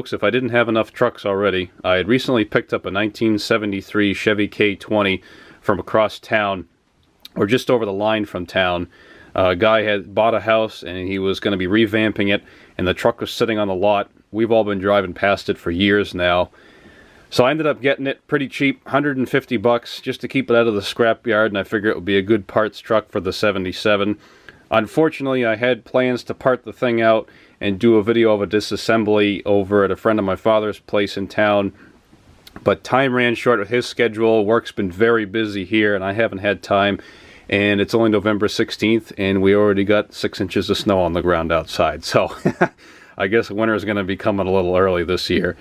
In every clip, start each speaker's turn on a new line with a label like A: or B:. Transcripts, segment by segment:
A: folks, if I didn't have enough trucks already, I had recently picked up a 1973 Chevy K20 from across town, or just over the line from town. A guy had bought a house and he was going to be revamping it, and the truck was sitting on the lot. We've all been driving past it for years now. So I ended up getting it pretty cheap, 150 bucks, just to keep it out of the scrapyard, and I figured it would be a good parts truck for the 77. Unfortunately, I had plans to part the thing out and do a video of a disassembly over at a friend of my father's place in town, but time ran short with his schedule. Work's been very busy here and I haven't had time, and it's only November 16th and we already got 6 inches of snow on the ground outside, so I guess winter is going to be coming a little early this year.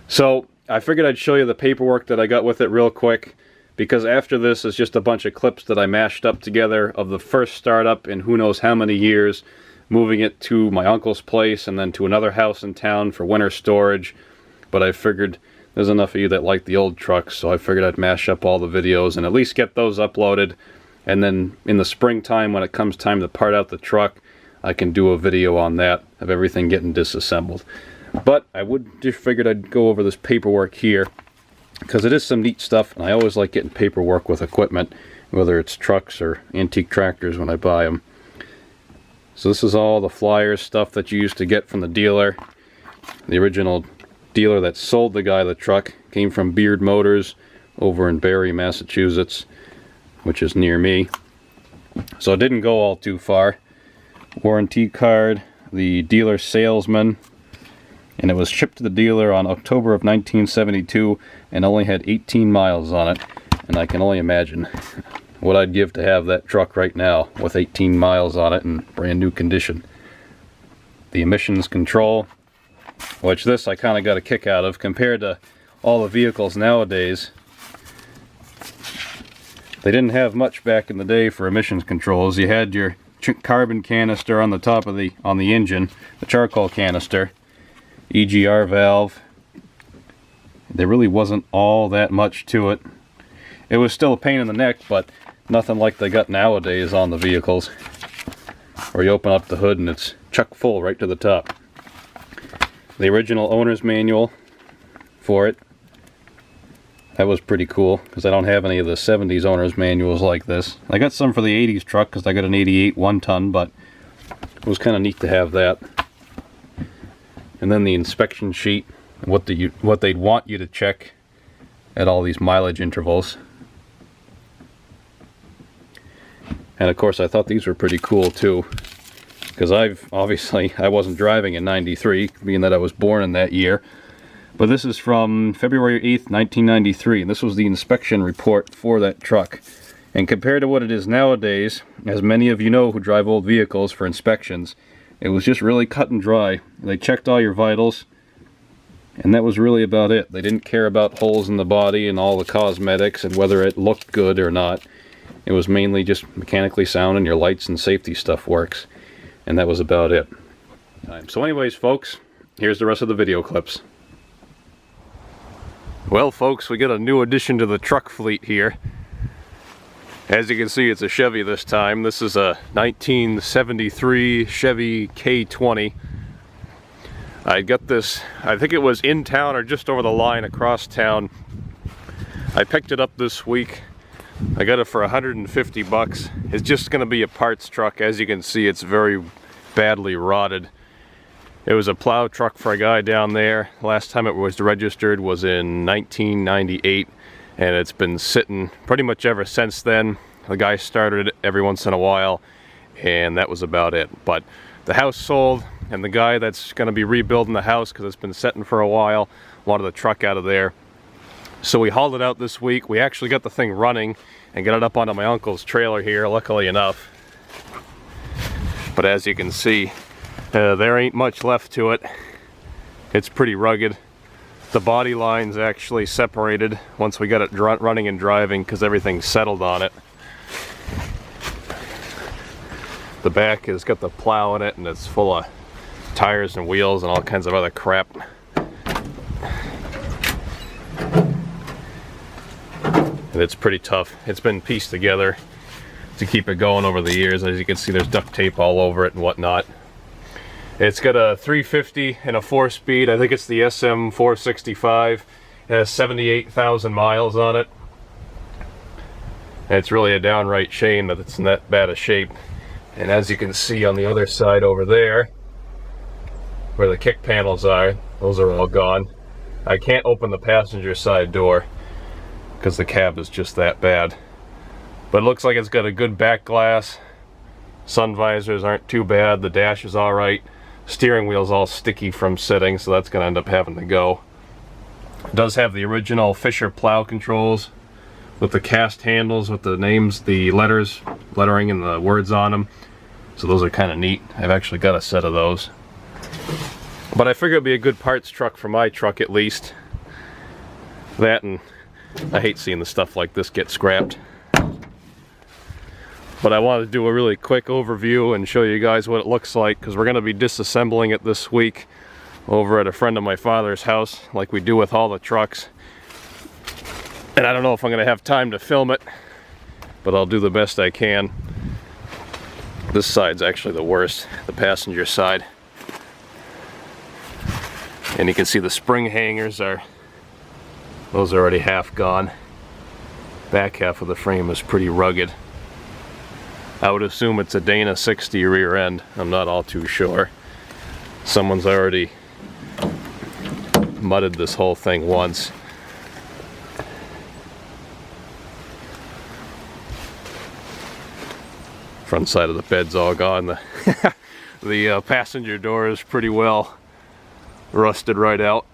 A: So I figured I'd show you the paperwork that I got with it real quick, because after this is just a bunch of clips that I mashed up together of the first startup in who knows how many years, moving it to my uncle's place and then to another house in town for winter storage. But I figured there's enough of you that like the old trucks, so I figured I'd mash up all the videos and at least get those uploaded, and then in the springtime when it comes time to part out the truck, I can do a video on that of everything getting disassembled. But I just figured I'd go over this paperwork here, because it is some neat stuff, and I always like getting paperwork with equipment, whether it's trucks or antique tractors when I buy them. So this is all the flyers, stuff that you used to get from the dealer. The original dealer that sold the guy the truck came from Beard Motors over in Barre, Massachusetts, which is near me. So it didn't go all too far. Warranty card, the dealer salesman, and it was shipped to the dealer on October of 1972 and only had 18 miles on it, and I can only imagine what I'd give to have that truck right now with 18 miles on it in brand new condition. The emissions control, which this I kind of got a kick out of compared to all the vehicles nowadays. They didn't have much back in the day for emissions controls. You had your carbon canister on the top of the engine, the charcoal canister, EGR valve. There really wasn't all that much to it. It was still a pain in the neck, but nothing like they got nowadays on the vehicles, where you open up the hood and it's chock full right to the top. The original owner's manual for it, that was pretty cool, because I don't have any of the 70s owner's manuals like this. I got some for the 80s truck because I got an 88 1-ton, but it was kind of neat to have that. And then the inspection sheet, what they'd want you to check at all these mileage intervals. And of course I thought these were pretty cool too, because I wasn't driving in '93, being that I was born in that year. But this is from February 8th, 1993, and this was the inspection report for that truck. And compared to what it is nowadays, as many of you know who drive old vehicles for inspections, it was just really cut and dry. They checked all your vitals, and that was really about it. They didn't care about holes in the body and all the cosmetics and whether it looked good or not. It was mainly just mechanically sound and your lights and safety stuff works. And that was about it. So anyways, folks, here's the rest of the video clips. Well, folks, we got a new addition to the truck fleet here. As you can see, it's a Chevy this time. This is a 1973 Chevy K20. I got this, I think it was in town or just over the line across town. I picked it up this week. I got it for 150 bucks. It's just going to be a parts truck. As you can see, it's very badly rotted. It was a plow truck for a guy down there. Last time it was registered was in 1998. And it's been sitting pretty much ever since then. The guy started it every once in a while, and that was about it. But the house sold, and the guy that's going to be rebuilding the house, because it's been sitting for a while, wanted the truck out of there. So we hauled it out this week. We actually got the thing running and got it up onto my uncle's trailer here, luckily enough. But as you can see, there ain't much left to it. It's pretty rugged. The body line's actually separated once we got it running and driving, because everything's settled on it. The back has got the plow in it, and it's full of tires and wheels and all kinds of other crap. And it's pretty tough. It's been pieced together to keep it going over the years. As you can see, there's duct tape all over it and whatnot. It's got a 350 and a 4-speed. I think it's the SM465. It has 78,000 miles on it. And it's really a downright shame that it's in that bad a shape. And as you can see on the other side over there, where the kick panels are, those are all gone. I can't open the passenger side door because the cab is just that bad. But it looks like it's got a good back glass. Sun visors aren't too bad. The dash is all right. Steering wheel's all sticky from sitting, so that's going to end up having to go. It does have the original Fisher plow controls with the cast handles with the names, the lettering and the words on them. So those are kind of neat. I've actually got a set of those. But I figure it'd be a good parts truck for my truck at least. That, and I hate seeing the stuff like this get scrapped. But I wanted to do a really quick overview and show you guys what it looks like, because we're going to be disassembling it this week over at a friend of my father's house, like we do with all the trucks. And I don't know if I'm going to have time to film it, but I'll do the best I can. This side's actually the worst, the passenger side. And you can see the spring hangers those are already half gone. Back half of the frame is pretty rugged. I would assume it's a Dana 60 rear end. I'm not all too sure. Someone's already mudded this whole thing once. Front side of the bed's all gone. The passenger door is pretty well rusted right out.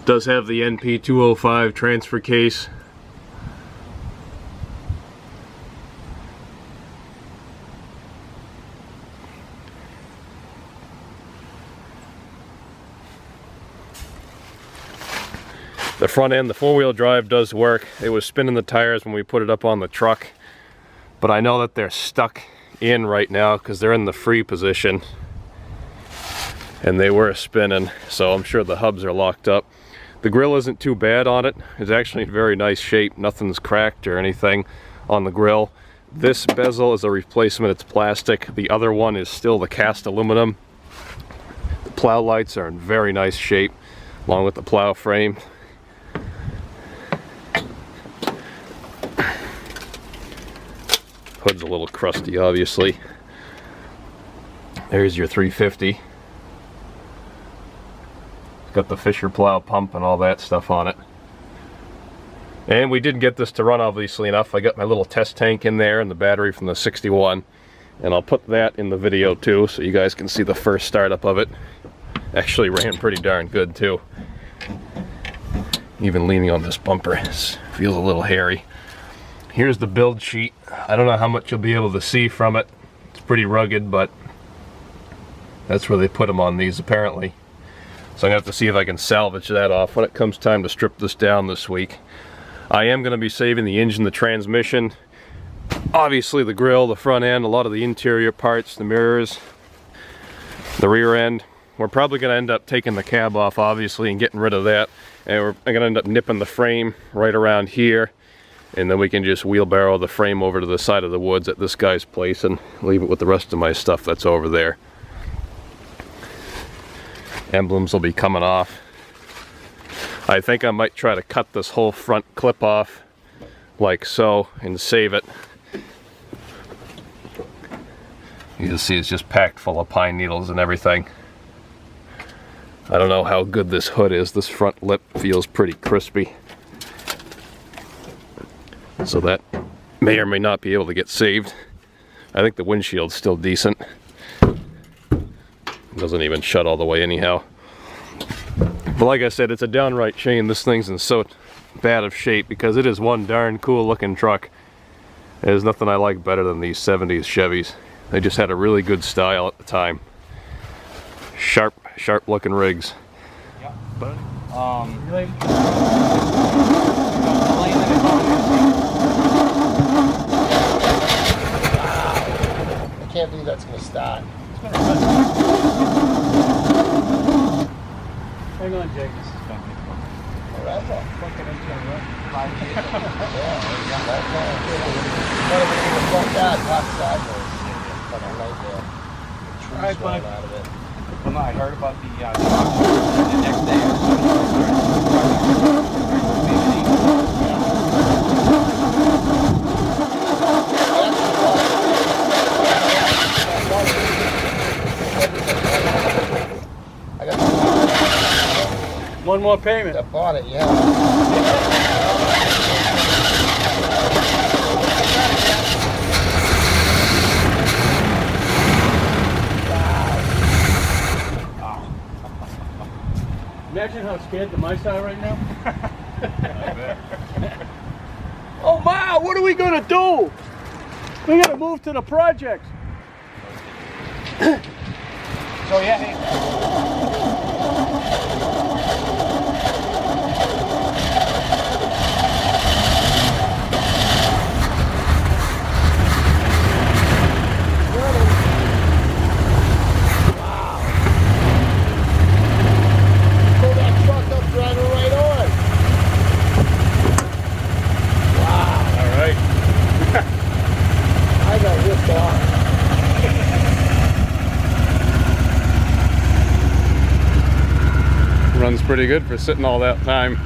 A: Does have the NP205 transfer case. The front end, the 4-wheel drive does work. It was spinning the tires when we put it up on the truck, but I know that they're stuck in right now because they're in the free position and they were spinning, so I'm sure the hubs are locked up. The grill isn't too bad on it. It's actually in very nice shape. Nothing's cracked or anything on the grill. This bezel is a replacement. It's plastic. The other one is still the cast aluminum. The plow lights are in very nice shape along with the plow frame. Hood's a little crusty, obviously. There's your 350. Got the Fisher plow pump and all that stuff on it. And we did get this to run, obviously enough. I got my little test tank in there and the battery from the 61. And I'll put that in the video too, so you guys can see the first startup of it. Actually ran pretty darn good too. Even leaning on this bumper, it feels a little hairy. Here's the build sheet. I don't know how much you'll be able to see from it. It's pretty rugged, but that's where they put them on these apparently. So I'm gonna have to see if I can salvage that off when it comes time to strip this down this week. I am gonna be saving the engine, the transmission, obviously the grille, the front end, a lot of the interior parts, the mirrors, the rear end. We're probably gonna end up taking the cab off, obviously, and getting rid of that. And we're gonna end up nipping the frame right around here. And then we can just wheelbarrow the frame over to the side of the woods at this guy's place and leave it with the rest of my stuff that's over there. Emblems will be coming off. I think I might try to cut this whole front clip off like so and save it. You can see it's just packed full of pine needles and everything. I don't know how good this hood is. This front lip feels pretty crispy. So that may or may not be able to get saved. I think the windshield's still decent. It doesn't even shut all the way anyhow. But like I said, it's a downright shame this thing's in so bad of shape because it is one darn cool looking truck. There's nothing I like better than these 70s Chevys. They just had a really good style at the time. Sharp looking rigs.
B: Yeah.
C: I can't believe that's going to start.
B: Hang on, Jake. This is funky.
C: Oh, that's all fucking interesting, right?
B: 5 years.
C: Yeah, that's right. But if it's front yard, walk sideways. But I like the trees
B: All right,
C: growing
B: bud.
C: out of it.
B: Well, no, I heard about the truck. The next day or so,
C: I got
D: One more payment.
C: I bought it, yeah.
D: Imagine how scared the mice are right now. Oh, Ma, what are we going to do? We got to move to the project.
B: So yeah, hey.
C: Pull that truck up, drive it right on. Wow,
A: All right.
C: I got ripped off.
A: Runs pretty good for sitting all that time.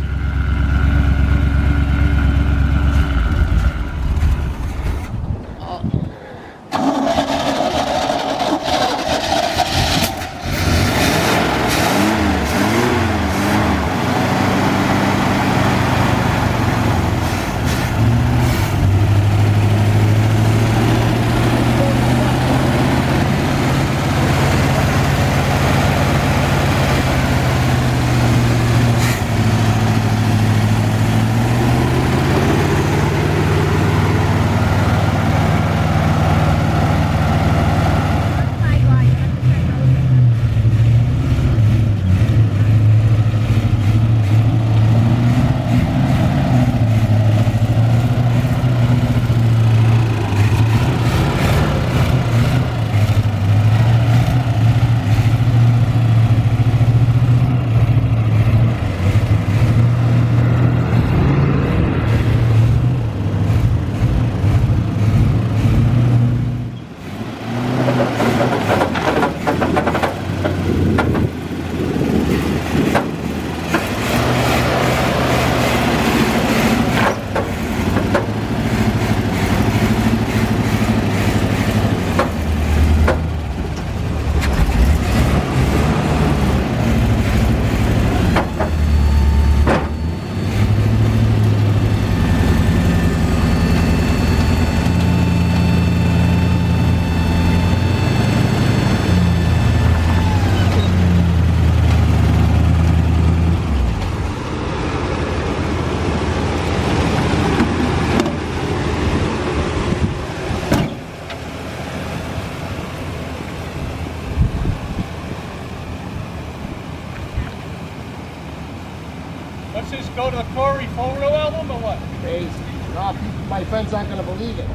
D: Let's just go to the Corey photo album or what?
C: Crazy. No, my friends aren't going to believe it.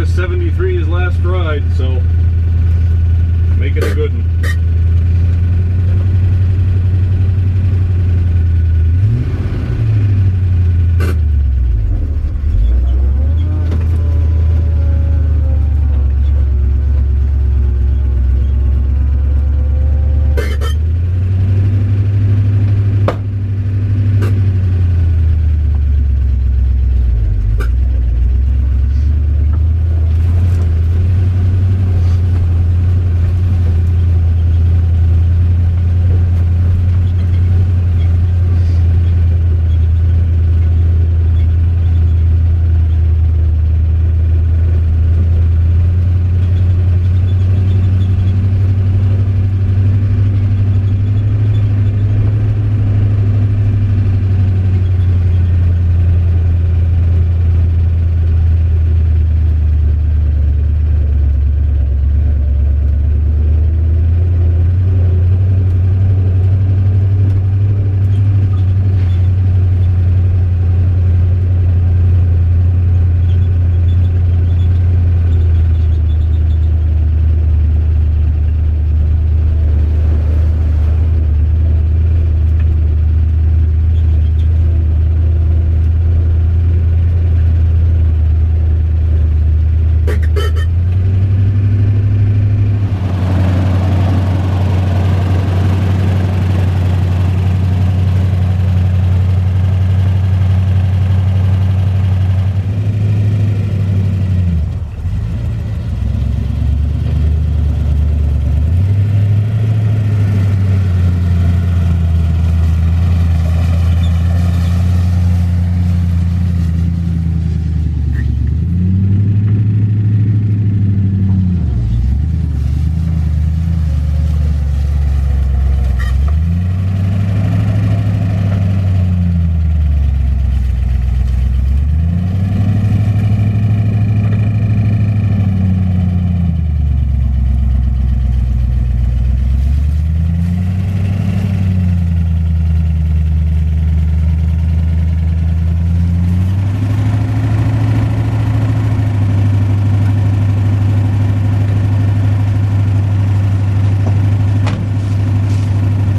A: a 73 his last ride, so